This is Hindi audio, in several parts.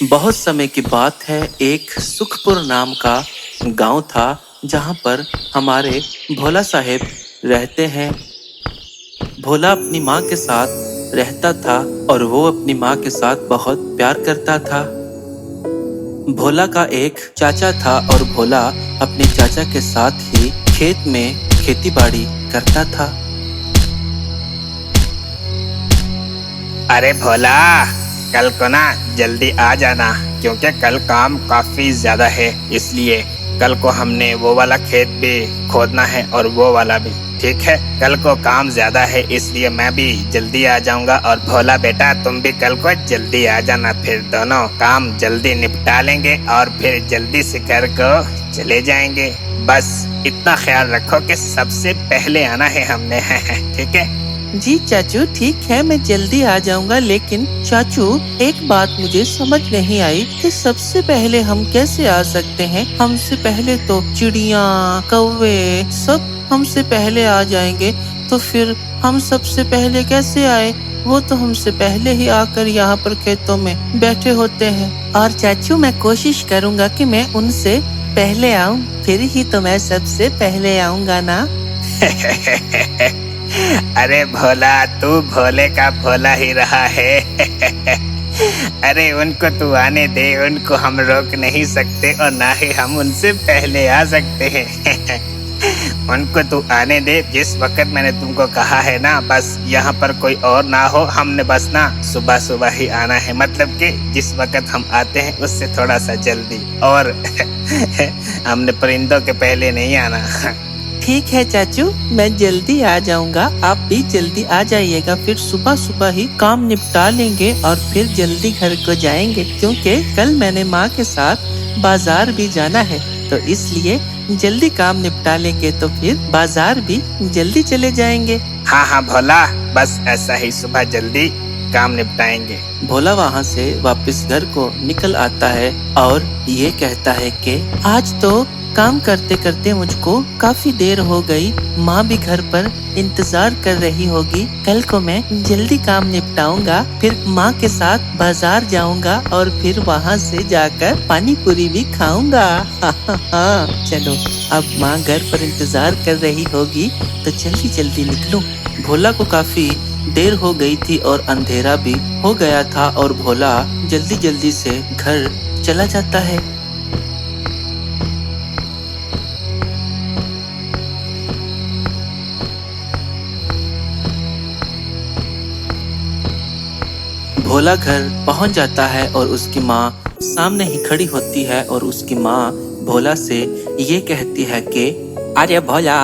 बहुत समय की बात है, एक सुखपुर नाम का गांव था जहां पर हमारे भोला साहेब रहते हैं। भोला अपनी माँ के साथ रहता था और वो अपनी माँ के साथ बहुत प्यार करता था। भोला का एक चाचा था और भोला अपने चाचा के साथ ही खेत में खेतीबाड़ी करता था। अरे भोला, कल को ना जल्दी आ जाना क्योंकि कल काम काफी ज्यादा है। इसलिए कल को हमने वो वाला खेत भी खोदना है और वो वाला भी। ठीक है, कल को काम ज्यादा है इसलिए मैं भी जल्दी आ जाऊंगा। और भोला बेटा, तुम भी कल को जल्दी आ जाना, फिर दोनों काम जल्दी निपटा लेंगे और फिर जल्दी से घर को चले जाएंगे। बस इतना ख्याल रखो कि सबसे पहले आना है हमने। ठीक है जी चाचू, ठीक है, मैं जल्दी आ जाऊंगा। लेकिन चाचू, एक बात मुझे समझ नहीं आई कि सबसे पहले हम कैसे आ सकते हैं। हमसे पहले तो चिड़िया, कौवे सब हमसे पहले आ जाएंगे, तो फिर हम सबसे पहले कैसे आए? वो तो हमसे पहले ही आकर यहाँ पर खेतों में बैठे होते हैं। और चाचू, मैं कोशिश करूँगा कि मैं उनसे पहले आऊँ, फिर ही तो मैं सबसे पहले आऊँगा ना। अरे भोला, तू भोले का भोला ही रहा है। अरे उनको तू आने दे, उनको हम रोक नहीं सकते और ना ही हम उनसे पहले आ सकते हैं। उनको तू आने दे। जिस वक्त मैंने तुमको कहा है ना, बस यहाँ पर कोई और ना हो। हमने बस ना सुबह सुबह ही आना है, मतलब कि जिस वक्त हम आते हैं उससे थोड़ा सा जल्दी। और हमने परिंदों के पहले नहीं आना। ठीक है चाचू, मैं जल्दी आ जाऊंगा, आप भी जल्दी आ जाइएगा। फिर सुबह सुबह ही काम निपटा लेंगे और फिर जल्दी घर को जाएंगे, क्योंकि कल मैंने माँ के साथ बाजार भी जाना है। तो इसलिए जल्दी काम निपटा लेंगे तो फिर बाजार भी जल्दी चले जाएंगे। हाँ हाँ भोला, बस ऐसा ही सुबह जल्दी काम निपटाएंगे। भोला वहाँ से वापस घर को निकल आता है और ये कहता है कि आज तो काम करते करते मुझको काफी देर हो गई। माँ भी घर पर इंतजार कर रही होगी। कल को मैं जल्दी काम निपटाऊंगा, फिर माँ के साथ बाजार जाऊंगा और फिर वहाँ से जाकर पानी पूरी भी खाऊंगा। चलो, अब माँ घर पर इंतजार कर रही होगी तो जल्दी जल्दी निकलूं। भोला को काफी देर हो गई थी और अंधेरा भी हो गया था और भोला जल्दी जल्दी से घर चला जाता है। भोला घर पहुंच जाता है और उसकी माँ सामने ही खड़ी होती है और उसकी माँ भोला से ये कहती है कि अरे भोला,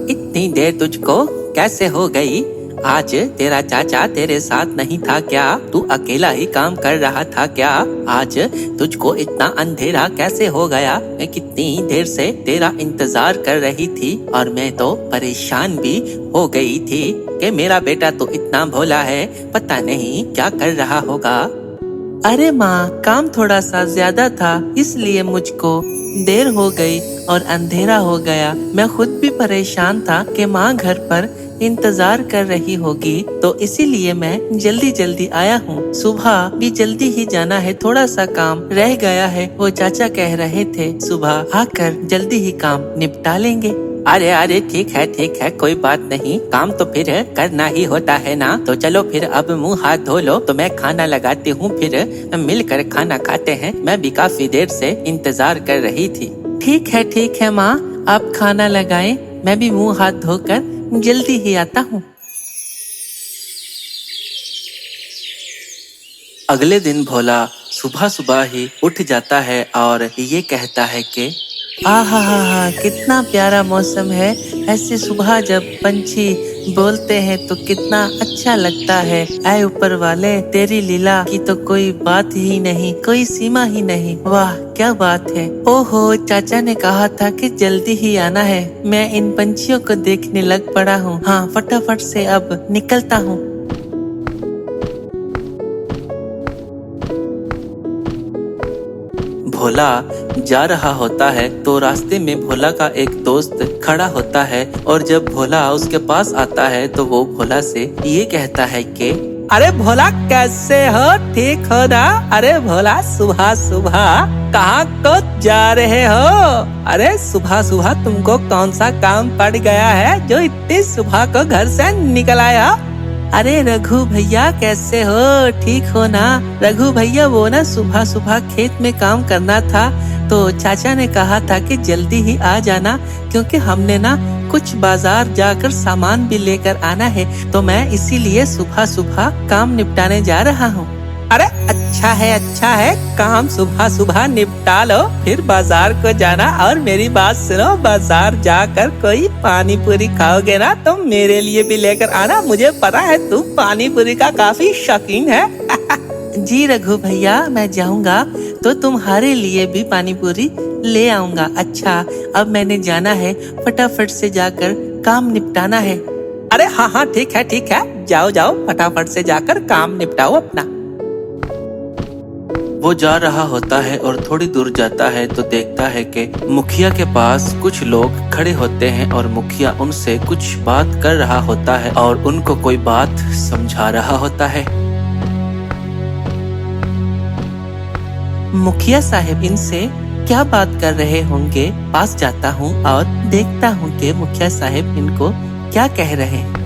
इतनी देर तुझको कैसे हो गई? आज तेरा चाचा तेरे साथ नहीं था क्या? तू अकेला ही काम कर रहा था क्या? आज तुझको इतना अंधेरा कैसे हो गया? मैं कितनी देर से तेरा इंतजार कर रही थी और मैं तो परेशान भी हो गई थी कि मेरा बेटा तो इतना भोला है, पता नहीं क्या कर रहा होगा। अरे माँ, काम थोड़ा सा ज्यादा था इसलिए मुझको देर हो गई और अंधेरा हो गया। मैं खुद भी परेशान था कि माँ घर पर इंतजार कर रही होगी, तो इसीलिए मैं जल्दी जल्दी आया हूँ। सुबह भी जल्दी ही जाना है, थोड़ा सा काम रह गया है। वो चाचा कह रहे थे सुबह आकर जल्दी ही काम निपटा लेंगे। अरे अरे, ठीक है, कोई बात नहीं, काम तो फिर करना ही होता है ना। तो चलो फिर अब मुंह हाथ धो लो, तो मैं खाना लगाती हूँ, फिर मिलकर खाना खाते हैं। मैं भी काफी देर से इंतजार कर रही थी। ठीक है माँ, आप खाना लगाएं, मैं भी मुंह हाथ धोकर जल्दी ही आता हूँ। अगले दिन भोला सुबह सुबह ही उठ जाता है और ये कहता है कि आहा, कितना प्यारा मौसम है। ऐसे सुबह जब पंछी बोलते हैं तो कितना अच्छा लगता है। ऐ ऊपर वाले, तेरी लीला की तो कोई बात ही नहीं, कोई सीमा ही नहीं। वाह, क्या बात है। ओहो, चाचा ने कहा था कि जल्दी ही आना है। मैं इन पंछियों को देखने लग पड़ा हूँ। हाँ, फटाफट से अब निकलता हूँ। भोला जा रहा होता है तो रास्ते में भोला का एक दोस्त खड़ा होता है और जब भोला उसके पास आता है तो वो भोला से ये कहता है कि अरे भोला कैसे हो, ठीक हो ना? अरे भोला सुबह सुबह कहाँ को जा रहे हो? अरे सुबह सुबह तुमको कौन सा काम पड़ गया है जो इतनी सुबह को घर से निकल आया? अरे रघु भैया कैसे हो, ठीक हो ना? रघु भैया वो ना सुबह सुबह खेत में काम करना था तो चाचा ने कहा था कि जल्दी ही आ जाना, क्योंकि हमने ना कुछ बाजार जाकर सामान भी लेकर आना है, तो मैं इसीलिए सुबह सुबह काम निपटाने जा रहा हूँ। अरे अच्छा है, काम सुबह सुबह निपटा लो, फिर बाजार को जाना। और मेरी बात सुनो, बाजार जाकर कोई पानी पूरी खाओगे ना तो मेरे लिए भी लेकर आना, मुझे पता है तू पानी पूरी का काफी शौकीन है। जी रघु भैया, मैं जाऊंगा तो तुम्हारे लिए भी पानी पूरी ले आऊंगा। अच्छा अब मैंने जाना है, फटाफट से जाकर काम निपटाना है। अरे हाँ ठीक है, जाओ फटाफट से जाकर काम निपटाओ अपना। वो जा रहा होता है और थोड़ी दूर जाता है तो देखता है कि मुखिया के पास कुछ लोग खड़े होते हैं और मुखिया उनसे कुछ बात कर रहा होता है और उनको कोई बात समझा रहा होता है। मुखिया साहब इनसे क्या बात कर रहे होंगे, पास जाता हूँ और देखता हूँ कि मुखिया साहब इनको क्या कह रहे हैं।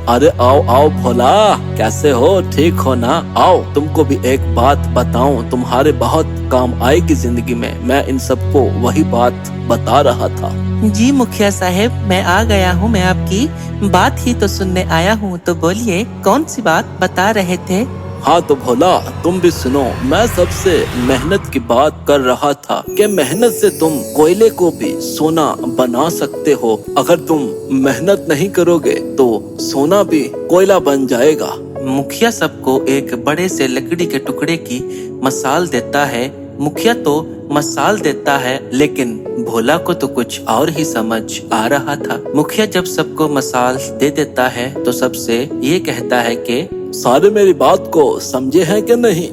अरे आओ भोला, कैसे हो, ठीक हो ना? आओ तुमको भी एक बात बताऊं, तुम्हारे बहुत काम आएगी जिंदगी में। मैं इन सबको वही बात बता रहा था। जी मुखिया साहब, मैं आ गया हूँ, मैं आपकी बात ही तो सुनने आया हूँ, तो बोलिए कौन सी बात बता रहे थे? हाँ तो भोला तुम भी सुनो, मैं सबसे मेहनत की बात कर रहा था कि मेहनत से तुम कोयले को भी सोना बना सकते हो। अगर तुम मेहनत नहीं करोगे तो सोना भी कोयला बन जाएगा। मुखिया सबको एक बड़े से लकड़ी के टुकड़े की मसाल देता है। मुखिया तो मसाल देता है, लेकिन भोला को तो कुछ और ही समझ आ रहा था। मुखिया जब सबको मसाल दे देता है तो सबसे ये कहता है कि सारे मेरी बात को समझे हैं कि नहीं?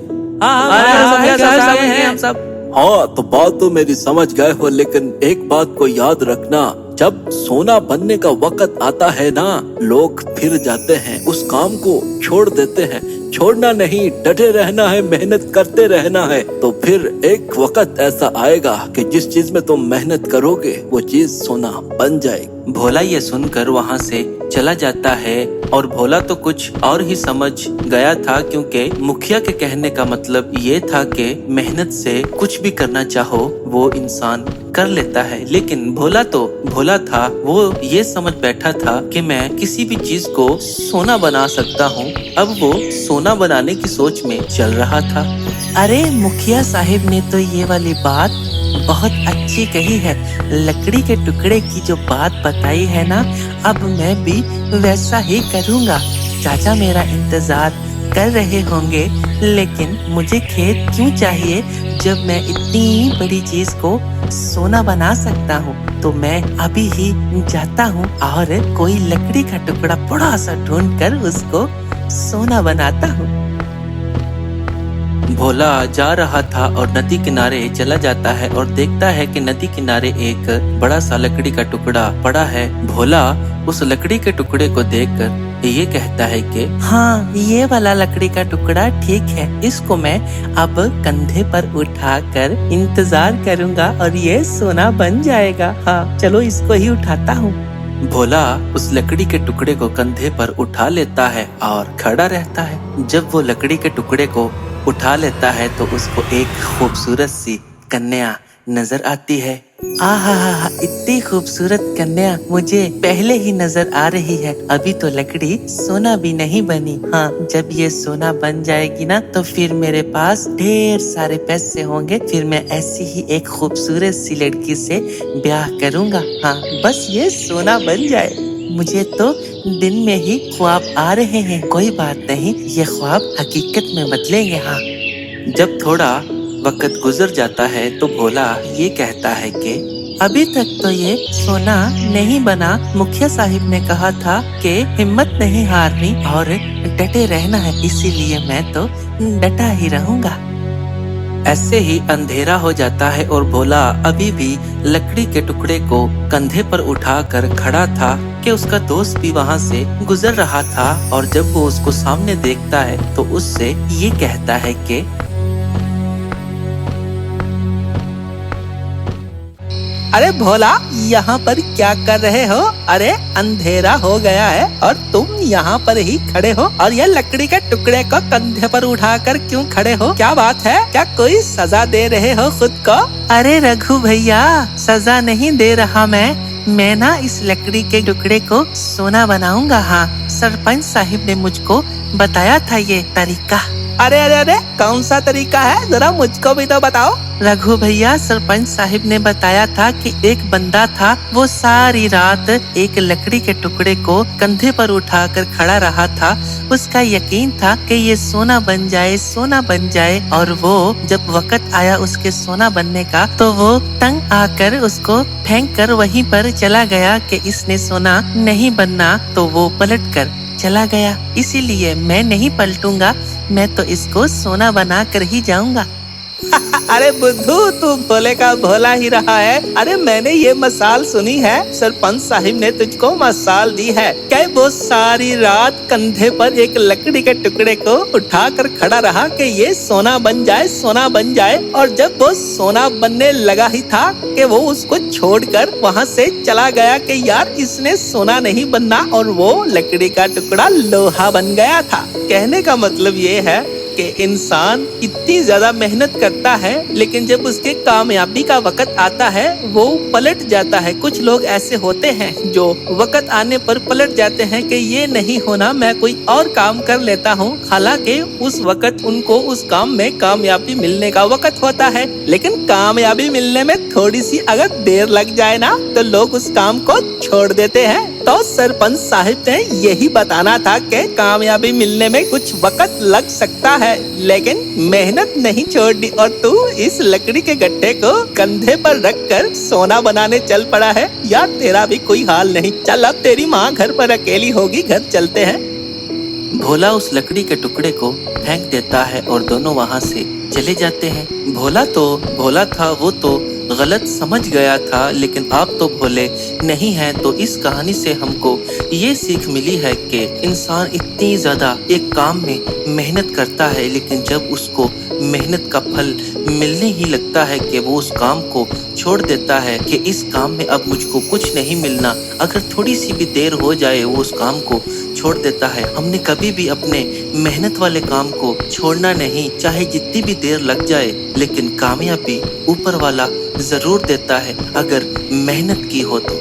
हम सब। हाँ तो बात तो मेरी समझ गए हो, लेकिन एक बात को याद रखना, जब सोना बनने का वक्त आता है ना, लोग फिर जाते हैं, उस काम को छोड़ देते हैं। छोड़ना नहीं, डटे रहना है, मेहनत करते रहना है, तो फिर एक वक्त ऐसा आएगा कि जिस चीज में तुम मेहनत करोगे वो चीज सोना बन जाएगी। भोला ये सुनकर वहाँ से चला जाता है और भोला तो कुछ और ही समझ गया था, क्योंकि मुखिया के कहने का मतलब ये था कि मेहनत से कुछ भी करना चाहो वो इंसान कर लेता है। लेकिन भोला था, वो ये समझ बैठा था कि मैं किसी भी चीज को सोना बना सकता हूँ। अब वो सोना बनाने की सोच में चल रहा था। अरे मुखिया साहिब ने तो ये वाली बात बहुत अच्छी कही है। लकड़ी के टुकड़े की जो बात बताई है ना, अब मैं भी वैसा ही करूँगा। चाचा मेरा इंतजार कर रहे होंगे, लेकिन मुझे खेत क्यों चाहिए जब मैं इतनी बड़ी चीज को सोना बना सकता हूँ। तो मैं अभी ही जाता हूँ और कोई लकड़ी का टुकड़ा बड़ा सा ढूंढकर उसको सोना बनाता हूँ। भोला जा रहा था और नदी किनारे चला जाता है और देखता है कि नदी किनारे एक बड़ा सा लकड़ी का टुकड़ा पड़ा है। भोला उस लकड़ी के टुकड़े को देखकर ये कहता है कि हाँ, ये वाला लकड़ी का टुकड़ा ठीक है, इसको मैं अब कंधे पर उठाकर इंतजार करूंगा और ये सोना बन जाएगा। हाँ चलो इसको ही उठाता हूँ। भोला उस लकड़ी के टुकड़े को कंधे पर उठा लेता है और खड़ा रहता है। जब वो लकड़ी के टुकड़े को उठा लेता है तो उसको एक खूबसूरत सी कन्या नजर आती है। आहा, इतनी खूबसूरत कन्या मुझे पहले ही नजर आ रही है। अभी तो लकड़ी सोना भी नहीं बनी। हाँ, जब ये सोना बन जाएगी ना तो फिर मेरे पास ढेर सारे पैसे होंगे। फिर मैं ऐसी ही एक खूबसूरत सी लड़की से ब्याह करूँगा। हाँ, बस ये सोना बन जाए। मुझे तो दिन में ही ख्वाब आ रहे हैं। कोई बात नहीं, ये ख्वाब हकीकत में बदलेंगे। हाँ, जब थोड़ा वक्त गुजर जाता है तो भोला ये कहता है कि अभी तक तो ये सोना नहीं बना। मुखिया साहिब ने कहा था कि हिम्मत नहीं हारनी और डटे रहना है, इसीलिए मैं तो डटा ही रहूंगा। ऐसे ही अंधेरा हो जाता है और भोला अभी भी लकड़ी के टुकड़े को कंधे पर उठाकर खड़ा था। कि उसका दोस्त भी वहाँ से गुजर रहा था और जब वो उसको सामने देखता है तो उससे ये कहता है कि अरे भोला, यहाँ पर क्या कर रहे हो? अरे अंधेरा हो गया है और तुम यहाँ पर ही खड़े हो और ये लकड़ी के टुकड़े को कंधे पर उठाकर क्यों खड़े हो? क्या बात है? क्या कोई सजा दे रहे हो खुद को? अरे रघु भैया, सजा नहीं दे रहा मैं ना इस लकड़ी के टुकड़े को सोना बनाऊंगा। हाँ, सरपंच साहिब ने मुझको बताया था ये तरीका। अरे अरे अरे, कौन सा तरीका है? जरा मुझको भी तो बताओ। रघु भैया, सरपंच साहिब ने बताया था कि एक बंदा था, वो सारी रात एक लकड़ी के टुकड़े को कंधे पर उठाकर खड़ा रहा था। उसका यकीन था कि ये सोना बन जाए, सोना बन जाए। और वो जब वक्त आया उसके सोना बनने का तो वो तंग आकर उसको फेंक कर वहीं पर चला गया कि इसने सोना नहीं बनना, तो वो पलट कर चला गया। इसीलिए मैं नहीं पलटूंगा, मैं तो इसको सोना बना कर ही जाऊंगा। अरे बुद्धू, तू भोले का भोला ही रहा है। अरे मैंने ये मसाल सुनी है, सरपंच साहिब ने तुझको मसाल दी है क्या वो सारी रात कंधे पर एक लकड़ी के टुकड़े को उठाकर खड़ा रहा कि ये सोना बन जाए, सोना बन जाए। और जब वो सोना बनने लगा ही था कि वो उसको छोड़कर वहाँ से चला गया कि यार इसने सोना नहीं बनना, और वो लकड़ी का टुकड़ा लोहा बन गया था। कहने का मतलब ये है कि इंसान इतनी ज्यादा मेहनत करता है लेकिन जब उसके कामयाबी का वक्त आता है वो पलट जाता है। कुछ लोग ऐसे होते हैं जो वक्त आने पर पलट जाते हैं कि ये नहीं होना, मैं कोई और काम कर लेता हूँ। हालांकि उस वक्त उनको उस काम में कामयाबी मिलने का वक्त होता है, लेकिन कामयाबी मिलने में थोड़ी सी अगर देर लग जाए ना तो लोग उस काम को छोड़ देते हैं। तो सरपंच साहिब ने यही बताना था कि कामयाबी मिलने में कुछ वक्त लग सकता है लेकिन मेहनत नहीं छोड़नी। और तू इस लकड़ी के गट्ठे को कंधे पर रखकर सोना बनाने चल पड़ा है। यार तेरा भी कोई हाल नहीं। चल अब तेरी माँ घर पर अकेली होगी, घर चलते हैं। भोला उस लकड़ी के टुकड़े को फेंक देता है और दोनों वहाँ से चले जाते हैं। भोला था, वो तो गलत समझ गया था, लेकिन आप तो भोले नहीं हैं। तो इस कहानी से हमको ये सीख मिली है कि इंसान इतनी ज्यादा एक काम में मेहनत करता है लेकिन जब उसको मेहनत का फल मिलने ही लगता है कि वो उस काम को छोड़ देता है कि इस काम में अब मुझको कुछ नहीं मिलना। अगर थोड़ी सी भी देर हो जाए वो उस काम को छोड़ देता है। हमने कभी भी अपने मेहनत वाले काम को छोड़ना नहीं, चाहे जितनी भी देर लग जाए, लेकिन कामयाबी ऊपर वाला जरूर देता है अगर मेहनत की हो तो।